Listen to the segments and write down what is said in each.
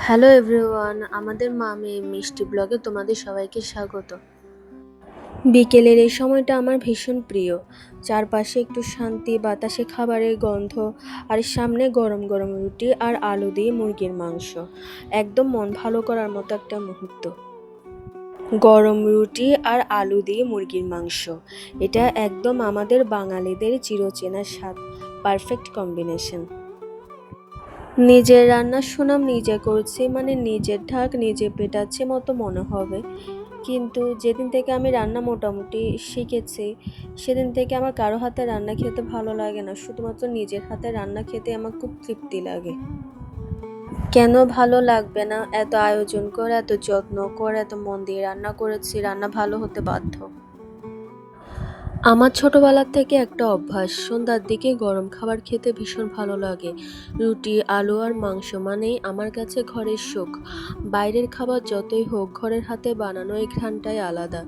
Hello everyone, আমাদের মামি মিষ্টি ব্লগে তোমাদের সবাইকে স্বাগত। বিকেলের এই সময়টা আমার ভীষণ প্রিয়। চারপাশে একটু শান্তি, বাতাসে খাবারের গন্ধ, আর সামনে গরম গরম রুটি আর আলু দিয়ে মুরগির মাংস। একদম মন ভালো করার মতো একটা মুহূর্ত। গরম রুটি আর আলু দিয়ে মুরগির মাংস, এটা একদম আমাদের বাঙালিদের চিরচেনা স্বাদ। Perfect combination. নিজের রান্নার সুনাম নিজে করছি মানে নিজের ঢাক নিজে পেটাচ্ছি মতো মনে হবে। কিন্তু যেদিন থেকে আমি রান্না মোটামুটি শিখেছি, সেদিন থেকে আমার কারো হাতে রান্না খেতে ভালো লাগে না, শুধুমাত্র নিজের হাতে রান্না খেতে আমার খুব তৃপ্তি লাগে। কেন ভালো লাগবে না? এত আয়োজন করে, এত যত্ন করে, এত মন দিয়ে রান্না করেছি, রান্না ভালো হতে বাধ্য। আমার ছোটবেলার থেকে একটা অভ্যাস, সন্ধ্যার দিকে গরম খাবার খেতে ভীষণ ভালো লাগে। রুটি, আলু আর মাংস মানেই আমার কাছে ঘরের সুখ। বাইরের খাবার যতই হোক, ঘরের হাতে বানানো এই ঘ্রাণটাই আলাদা।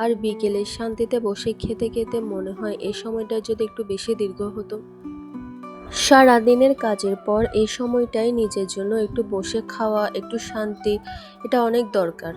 আর বিকেলে শান্তিতে বসে খেতে খেতে মনে হয় এই সময়টা যদি একটু বেশি দীর্ঘ হতো। সারাদিনের কাজের পর এই সময়টাই নিজের জন্য একটু বসে খাওয়া, একটু শান্তি, এটা অনেক দরকার।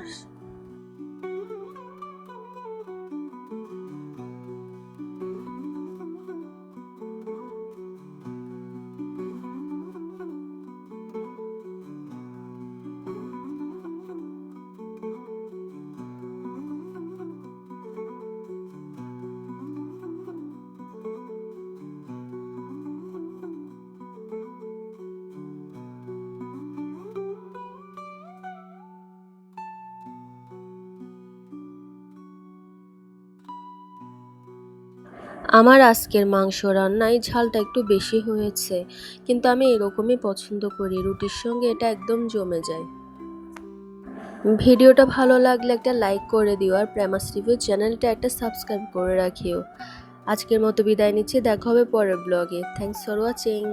আমার আজকের মাংস রান্নায় ঝালটা একটু বেশি হয়েছে, কিন্তু আমি এরকমই পছন্দ করি, রুটির সঙ্গে এটা একদম জমে যায়। ভিডিওটা ভালো লাগলে একটা লাইক করে দিও, আর প্রেমাস রিভিউ চ্যানেলটা একটা সাবস্ক্রাইব করে রাখিও। আজকের মতো বিদায় নিচ্ছি, দেখা হবে পরের ব্লগে। Thanks for watching.